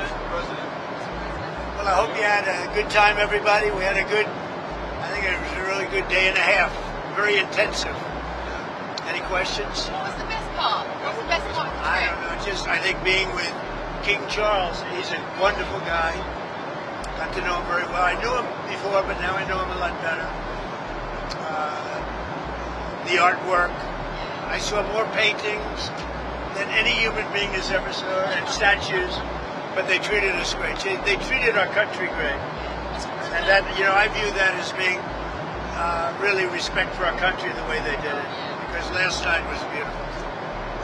President. Well, I hope you had a good time, everybody. We had a good, I think it was a really good day and a half. Very intensive. Any questions? What was the best part? What was the best part of the I trip? don't know. I think being with King Charles. He's a wonderful guy. Got to know him very well. I knew him before, but now I know him a lot better. The artwork. I saw more paintings than any human being has ever saw, and statues. But they treated us great. They treated our country great. And that, I view that as being really respect for our country the way they did it. Because last night was beautiful.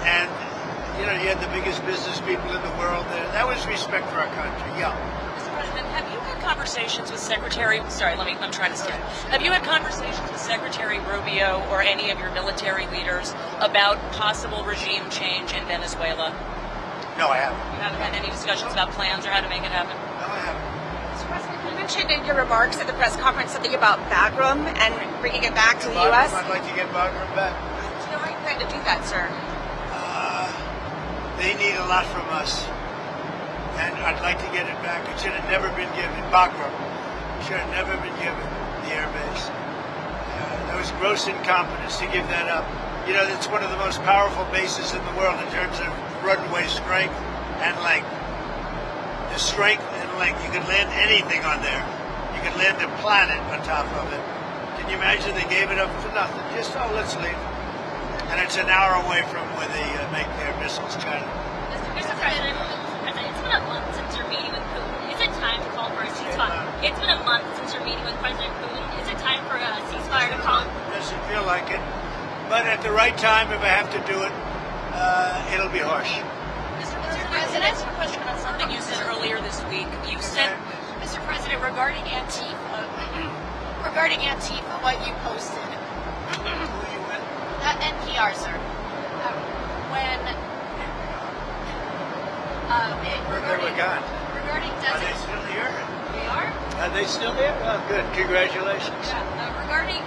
And, you had the biggest business people in the world there. That was respect for our country, yeah. Mr. President, have you had conversations with Secretary, I'm trying to start. Have you had conversations with Secretary Rubio or any of your military leaders about possible regime change in Venezuela? No, I haven't. You haven't had any discussions about plans or how to make it happen? No, I haven't. Mr. President, you mentioned in your remarks at the press conference something about Bagram and bringing it back to the U.S. I'd like to get Bagram back. Do you know how you plan to do that, sir? They need a lot from us. And I'd like to get it back. It should have never been given. Bagram should have never been given the air base. That was gross incompetence to give that up. It's one of the most powerful bases in the world in terms of runway strength and length. The strength and length. You could land anything on there. You could land a planet on top of it. Can you imagine they gave it up for nothing? Just, let's leave. And it's an hour away from where they make their missiles, China. Mr. President, it's been a month since you're meeting with Putin. Is it time to call for a ceasefire? It's been a month since you're meeting with President Putin. Is it time for a ceasefire to call? Doesn't feel like it. But at the right time, if I have to do it, it'll be harsh. Mr. President, I have a question about something you said earlier this week. You said, Mr. President, regarding Antifa, what you posted. Who you with? NPR, sir. When They were gone. regarding Are they still here? they are? Are they still here? Oh, good. Congratulations. Regarding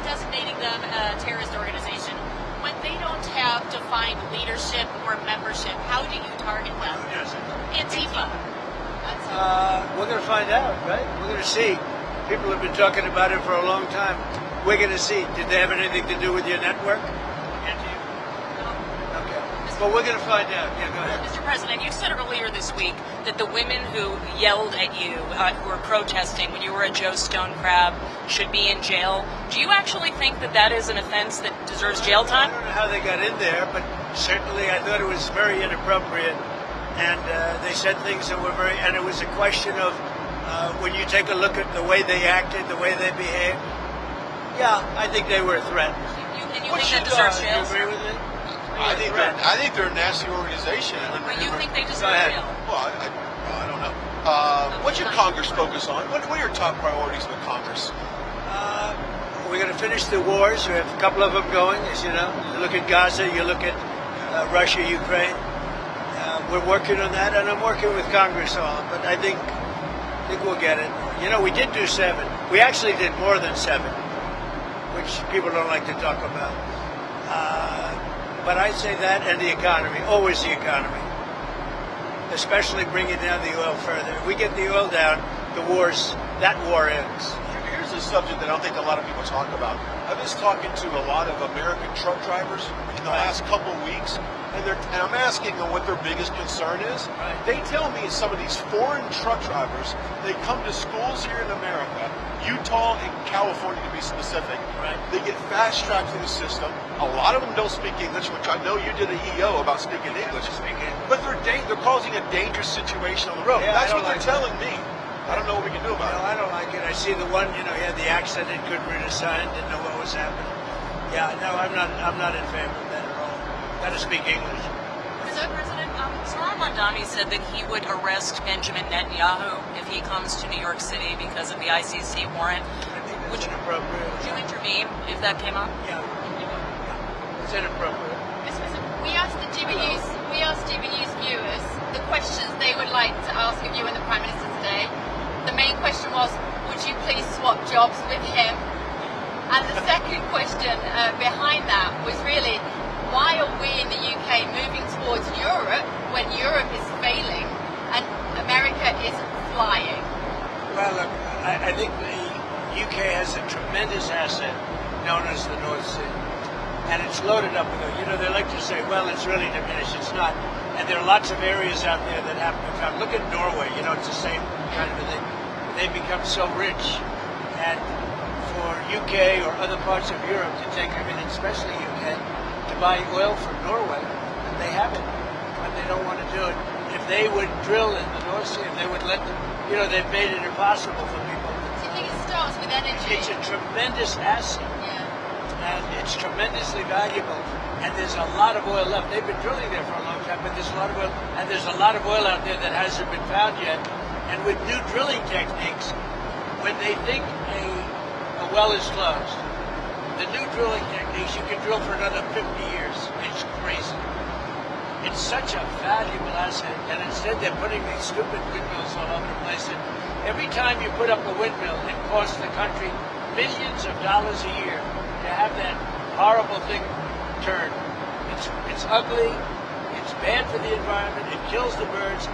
designating them a terrorist organization, when they don't have defined leadership or membership, how do you target them? Who does it? Antifa. We're going to find out, right? We're going to see. People have been talking about it for a long time. We're going to see. Did they have anything to do with your network? Okay. But we're going to find out. Yeah, go ahead. Mr. President, you said earlier this week that the women who yelled at you, who were protesting when you were at Joe Stone Crab, should be in jail. Do you actually think that that is an offense that deserves jail time? I don't know how they got in there, but certainly I thought it was very inappropriate. And they said things that were and it was a question of when you take a look at the way they acted, the way they behaved. Yeah, I think they were a threat. You think that deserves Do you jail? agree with me? I think they're a nasty organization. But you think they deserve ahead. jail? Well, I don't know. What should Congress focus on? What are your top priorities with Congress? We're going to finish the wars. We have a couple of them going, as you know. You look at Gaza, you look at Russia, Ukraine. We're working on that, and I'm working with Congress on. But I think we'll get it. We did do 7. We actually did more than 7, which people don't like to talk about. But I'd say that and the economy, always the economy. Especially bringing down the oil further. If we get the oil down, that war ends. Here's a subject that I don't think a lot of people talk about. I've been talking to a lot of American truck drivers in the last couple of weeks, and I'm asking them what their biggest concern is. Right. They tell me some of these foreign truck drivers, they come to schools here in America, Utah and California to be specific. Right. They get fast-tracked through the system. A lot of them don't speak English, which I know you did an EO about speaking English. But they're causing a dangerous situation on the road. Yeah, That's what like they're telling me. I don't know what we can do about it. I don't like it. I see the one, he had the accident, couldn't read a sign, didn't know what was happening. Yeah, no, I'm not in favor of that at all. Got to speak English. Mr. President, Salam Mandani said that he would arrest Benjamin Netanyahu if he comes to New York City because of the ICC warrant. I think it's inappropriate. Would you intervene if that came up? Yeah. It's inappropriate. Mr. President, we asked GBU's viewers the questions they would like to ask of you and the Prime Minister today. The main question was, would you please swap jobs with him? And the second question behind that was really, why are we in the UK moving towards Europe when Europe is failing well, it's really diminished. It's not. And there are lots of areas out there that haven't been found. Look at Norway. You know, it's the same kind of a thing. They've become so rich. And for UK or other parts of Europe to take everything, especially UK, to buy oil from Norway, and they haven't, but they don't want to do it. If they would drill in the North Sea, if they would let them, you know, they've made it impossible for people. Do you think it starts with energy? It's a tremendous asset, and it's tremendously valuable. And there's a lot of oil left. They've been drilling there for a long time, but there's a lot of oil, and there's a lot of oil out there that hasn't been found yet. And with new drilling techniques, when they think a well is closed, the new drilling techniques, you can drill for another 50 years. It's crazy. It's such a valuable asset, and instead they're putting these stupid windmills all over the place. And every time you put up a windmill, it costs the country millions of dollars a year to have that horrible thing turn. It's ugly, it's bad for the environment, it kills the birds,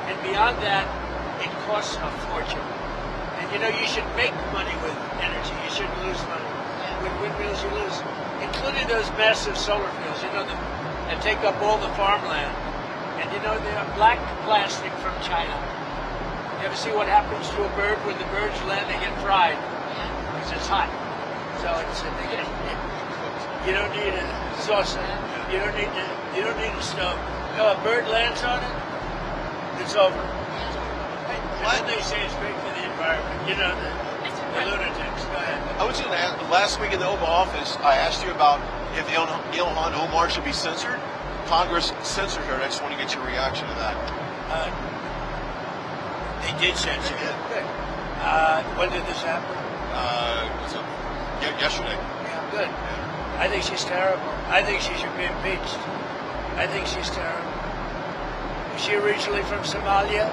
and beyond that, it costs a fortune. And you know, you should make money with energy, you shouldn't lose money. With windmills you lose, including those massive solar fields, you know, that take up all the farmland. And you know, they're black plastic from China. You ever see what happens to a bird when the birds land? They get fried because it's hot. So you don't need a saucer. You don't need a stove. No, a bird lands on it, it's over. And then they say it's great for the environment. You know, the lunatics. Go ahead. I was going to ask, last week in the Oval Office, I asked you about if Ilhan Omar should be censored. Congress censored her. I just want to get your reaction to that. They did censor her. Good. When did this happen? Yesterday. Yeah, good. I think she's terrible. I think she should be impeached. I think she's terrible. Is she originally from Somalia?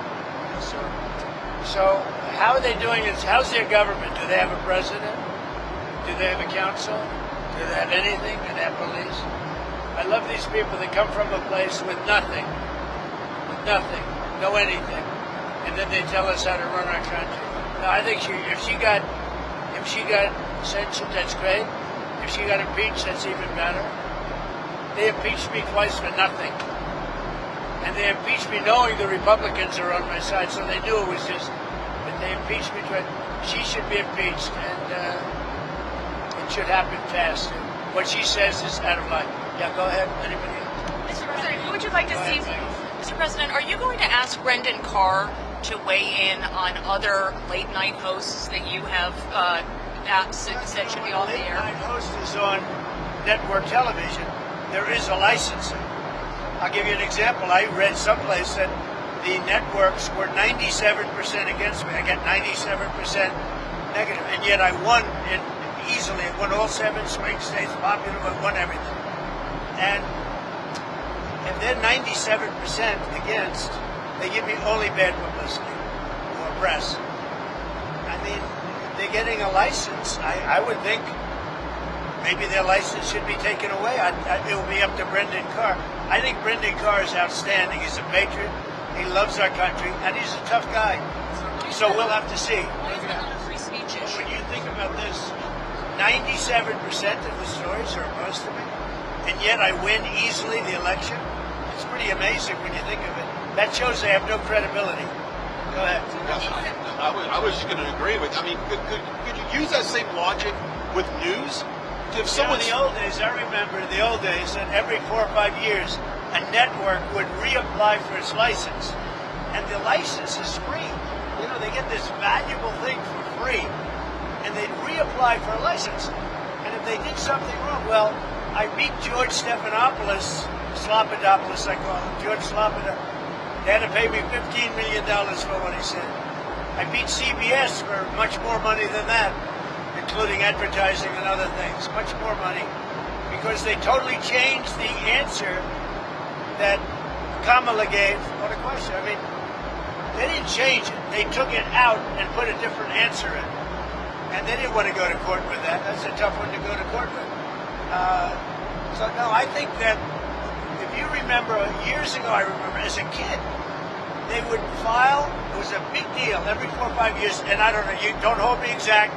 So how are they doing it? How's their government? Do they have a president? Do they have a council? Do they have anything? Do they have police? I love these people that come from a place with nothing, no anything, and then they tell us how to run our country. No, I think if she got censored, that's great. If she got impeached, that's even better. They impeached me twice for nothing. And they impeached me knowing the Republicans are on my side, so they knew it was just, but they impeached me twice. She should be impeached, and it should happen fast. What she says is out of line. Yeah, go ahead. Anybody else? Mr. President, who would you like to see? Mr. President, are you going to ask Brendan Carr to weigh in on other late-night hosts that you have said should be off the air? Late-night host is on network television. There is a licensing. I'll give you an example. I read someplace that the networks were 97% against me. I got 97% negative, and yet I won it easily. I won all 7 swing states, popular, I won everything. And if they're 97% against, they give me only bad publicity or press. I mean, they're getting a license. I would think maybe their license should be taken away. It will be up to Brendan Carr. I think Brendan Carr is outstanding. He's a patriot. He loves our country, and he's a tough guy. So we'll have to see. Free speech issue. When you think about this, 97% of the stories are opposed to me, and yet I win easily the election. It's pretty amazing when you think of it. That shows they have no credibility. Go ahead. I was just going to agree with. I mean, could you use that same logic with news? If someone in the old days, I remember in the old days that every 4 or 5 years, a network would reapply for its license, and the license is free. You know, they get this valuable thing for free, and they'd reapply for a license. And if they did something wrong, well, I beat George Stephanopoulos, Slopadopoulos, I call him, George Slopadopoulos. They had to pay me $15 million for what he said. I beat CBS for much more money than that, including advertising and other things, much more money, because they totally changed the answer that Kamala gave on a question. I mean, they didn't change it. They took it out and put a different answer in. And they didn't want to go to court with that. That's a tough one to go to court with. So, no, I think that if you remember, years ago, I remember as a kid, they would file, it was a big deal every 4 or 5 years, and I don't know, you don't hold me exact,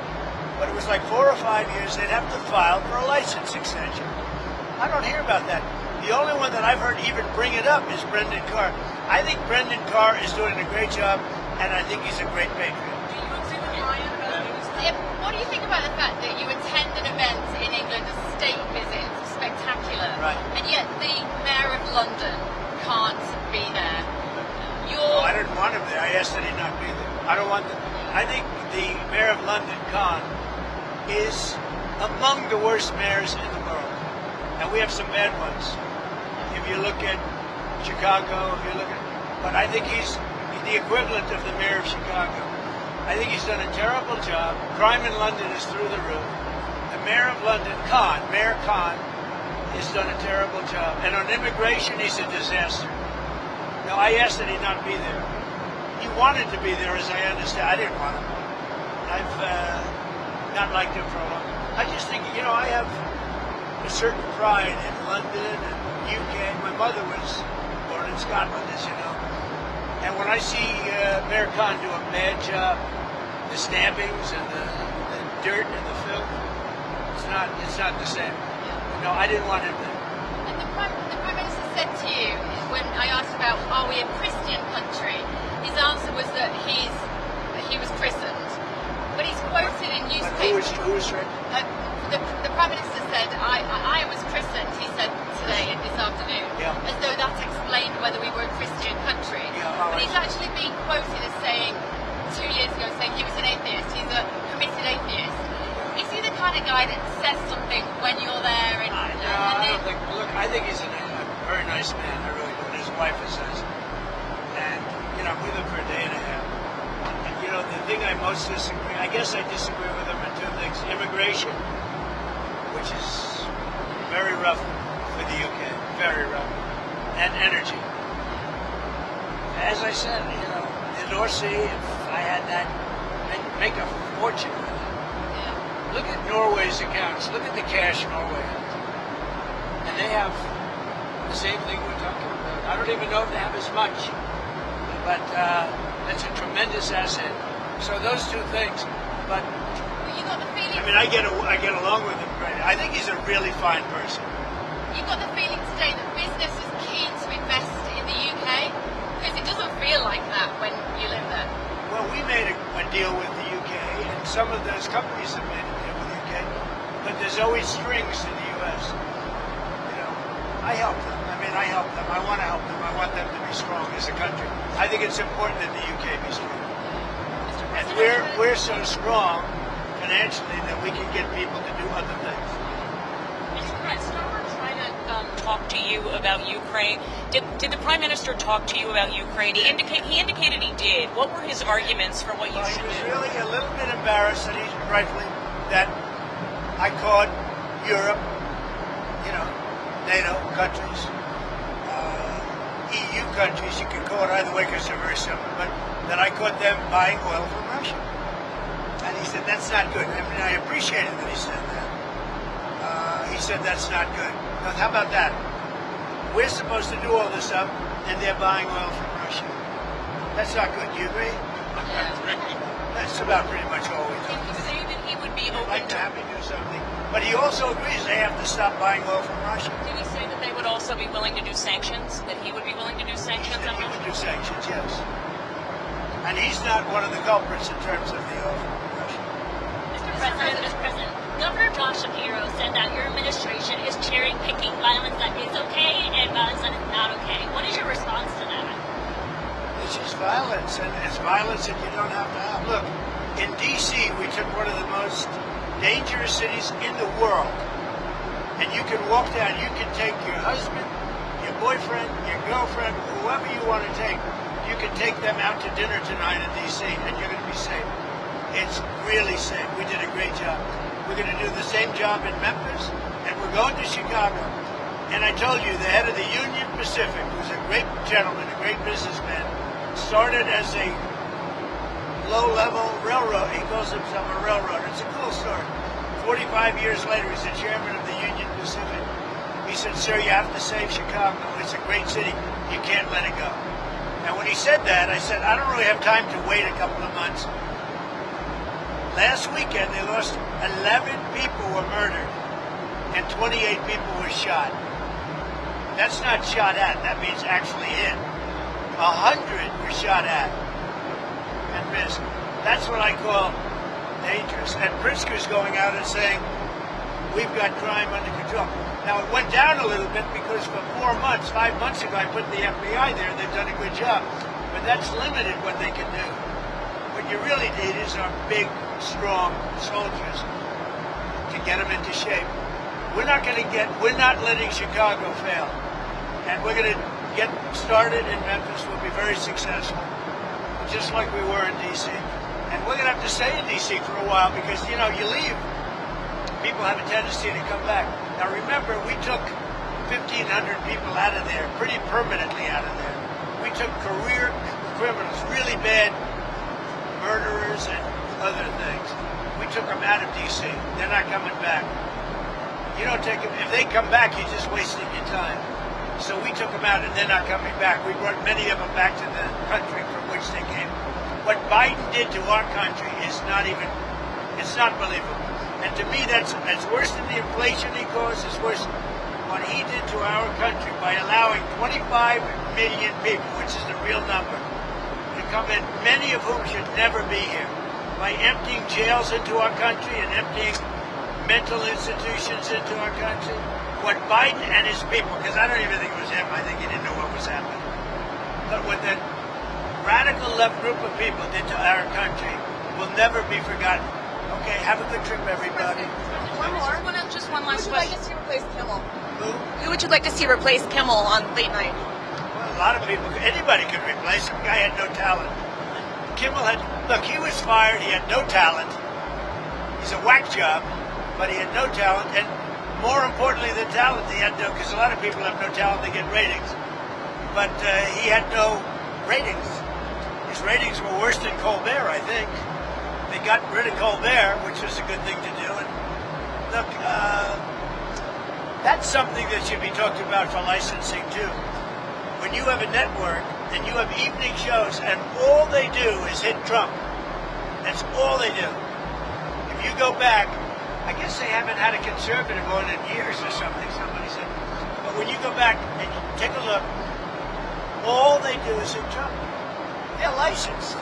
but it was like 4 or 5 years, they'd have to file for a license extension. I don't hear about that. The only one that I've heard even bring it up is Brendan Carr. I think Brendan Carr is doing a great job, and I think he's a great patriot. Do you agree with Ryan about news? What do you think about the fact that you attend an event in England, a state visit, spectacular, Right. and yet the Mayor of London can't be there? Oh, I didn't want him there. I asked that he not be there. I don't want them. I think the Mayor of London, Khan, is among the worst mayors in the world. And we have some bad ones. If you look at Chicago, but I think he's the equivalent of the mayor of Chicago. I think he's done a terrible job. Crime in London is through the roof. The Mayor of London, Mayor Khan, has done a terrible job. And on immigration, he's a disaster. No, I asked that he not be there. He wanted to be there, as I understand. I didn't want him. I've not liked him for a long time. I just think, I have a certain pride in London and UK. My mother was born in Scotland, as you know. And when I see Mayor Khan do a bad job, the stabbings and the dirt and the filth, it's not the same. No, I didn't want him there. And the Prime Minister said to you, when I asked about, are we a Christian country, his answer was that he was christened. But he's quoted in newspapers. Who was right? The Prime Minister said, I was christened, he said today, this afternoon, as though that explained whether we were a Christian country. But he's actually been quoted as saying, 2 years ago, saying he was an atheist, he's a committed atheist. Is he the kind of guy that says something when you're there? I don't think, look, I think he's a very nice man, I really do, and his wife is nice. And, we lived for a day and a half. And, the thing I most disagree, I guess I disagree with him on two things. Immigration, which is very rough for the UK, very rough, and energy. As I said, the North Sea, if I had that, I'd make a fortune with it. Look at Norway's accounts. Look at the cash Norway has. And they have the same thing we're talking about. I don't even know if they have as much, but that's a tremendous asset. So those two things. But you got the feeling. I get along with him great. I think he's a really fine person. You got the feeling today that business is keen to invest in the UK, because it doesn't feel like that when you live there. Well, we made a deal with the UK, and some of those companies have made a deal with the UK, but there's always strings to the US. I help them. I help them. I want to help them. I want them to be strong as a country. I think it's important that the UK be strong. And we're so strong financially that we can get people to do other things. Mr. President, we're trying to talk to you about Ukraine. Did the Prime Minister talk to you about Ukraine? He indicated he did. What were his arguments for what you should do? He was really a little bit embarrassed, and he's rightfully, that I caught Europe, NATO countries, EU countries, you can call it either way because they're very similar, but that I caught them buying oil from Russia. And he said, that's not good. I appreciated that he said that. He said, that's not good. Now, how about that? We're supposed to do all this stuff, and they're buying oil from Russia. That's not good. Do you agree? That's about pretty much all we do. Did he say that he would be open I'd like to have to do something. But he also agrees they have to stop buying oil from Russia. Did he say that they would also be willing to do sanctions? That he would be willing to do sanctions on He Russia? would do sanctions, yes. And he's not one of the culprits in terms of the oil from Russia. Mr. President, Governor Josh Shapiro said that your administration is cherry-picking violence that is okay and violence that is not okay. What is your response to that? It's just violence, and it's violence that you don't have to have. Look, in D.C., we took one of the most dangerous cities in the world, and you can walk down, you can take your husband, your boyfriend, your girlfriend, whoever you want to take, you can take them out to dinner tonight in D.C., and you're going to be safe. It's really safe. We did a great job. We're going to do the same job in Memphis, and we're going to Chicago. And I told you, the head of the Union Pacific, who's a great gentleman, a great businessman, started as a low-level railroad. He calls himself a railroader. It's a cool story. 45 years later, he's the chairman of the Union Pacific. He said, sir, you have to save Chicago. It's a great city. You can't let it go. And when he said that, I said, I don't really have time to wait a couple of months. Last weekend, they lost 11 people were murdered and 28 people were shot. That's not shot at. That means actually hit. 100 were shot at and missed. That's what I call dangerous. And Pritzker's going out and saying, we've got crime under control. Now, it went down a little bit because for 4 months, 5 months ago, I put the FBI there. They've done a good job. But that's limited what they can do. What you really need is our big, strong soldiers to get them into shape. We're not letting Chicago fail. And we're going to get started in Memphis. We'll be very successful, just like we were in D.C. And we're going to have to stay in D.C. for a while because, you leave. People have a tendency to come back. Now remember, we took 1,500 people out of there, pretty permanently out of there. We took career criminals, really bad murderers and other things. We took them out of D.C. They're not coming back. You don't take them. If they come back, you're just wasting your time. So we took them out, and they're not coming back. We brought many of them back to the country from which they came. What Biden did to our country is it's not believable. And to me, that's worse than the inflation he caused. It's worse what he did to our country by allowing 25 million people, which is the real number, to come in, many of whom should never be here, by emptying jails into our country and emptying mental institutions into our country. What Biden and his people, because I don't even think it was him, I think he didn't know what was happening, but what that radical left group of people did to our country will never be forgotten. Okay, have a good trip, everybody. One more. Just one last Who would you like question. to see replace Kimmel? Who? Who would you like to see replace Kimmel on late night? Well, a lot of people, anybody could replace him. The guy had no talent. Kimmel he was fired, he had no talent. He's a whack job, but he had no talent. And more importantly than talent, he had no, because a lot of people have no talent, they get ratings. But he had no ratings. His ratings were worse than Colbert, I think. They got rid of Colbert, which was a good thing to do. And look, that's something that should be talked about for licensing too. When you have a network and you have evening shows and all they do is hit Trump, that's all they do. If you go back, I guess they haven't had a conservative on in years or something, somebody said. But when you go back and you take a look, all they do is hit Trump. They're licensed.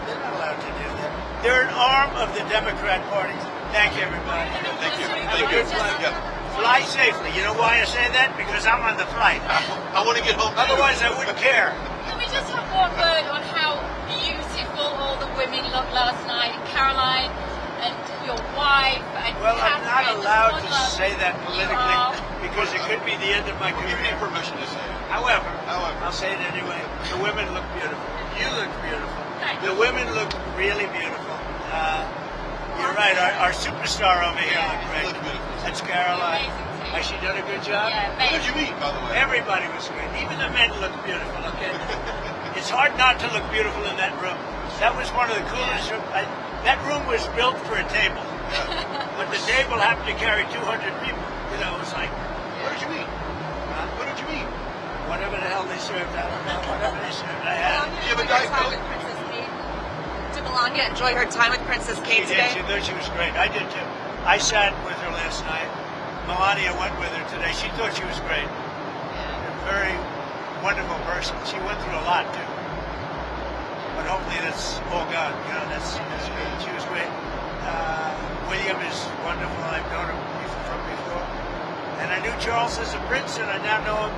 They're not allowed to do that. They're an arm of the Democrat Party. Thank you, everybody. Thank you. Have Thank a you. good flight. Yeah. Fly safely. You know why I say that? Because I'm on the flight. I want to get home. Otherwise, I wouldn't care. Can we just have one word on how beautiful all the women looked last night? Caroline and your wife and Well, I'm not Catherine, allowed to Sandra. say that You politically are. because it could be the end of my Give me career. permission to say it. However, However. I'll say it anyway. The women look beautiful. You look beautiful. Thank The you. women look really beautiful. You're right. Our superstar over here looked She great. looked beautiful. That's Caroline. Amazing too. Has she done a good job? Yeah, What did amazing. you eat, by the way? Everybody was great. Even the men looked beautiful. Okay, it's hard not to look beautiful in that room. That was one of the coolest rooms. That room was built for a table, but the table happened to carry 200 people. You know, it was like, What did you eat? What did you eat? whatever the hell they served. I don't know. Whatever they served, I had. You have a Diet Time Coke? with Princess Kate. Did Melania enjoy her time with Princess Kate She today? did. She thought she was great. I did too. I sat with her last night. Melania went with her today. She thought she was great. A very wonderful person. She went through a lot too. But hopefully that's all gone. You know, that's she was great. William is wonderful. I've known him from before. And I knew Charles as a prince, and I now know him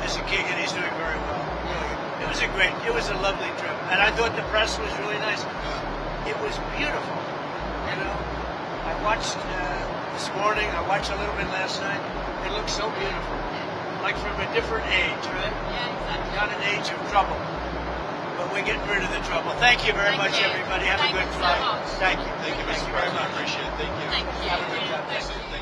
as a king, and he's doing very well. Really. It was a lovely trip. And I thought the press was really nice. It was beautiful. You know, I watched this morning. I watched a little bit last night. It looks so beautiful, like from a different age, right? Yeah, exactly. Not an age of trouble, but we're getting rid of the trouble. Thank you very Thank much, you. everybody. Have Thank a good you so flight. much. Thank you. Thank you, Thank Mr. you very President. I much. appreciate it. Thank you. Thank you. Have a good job. Thank you.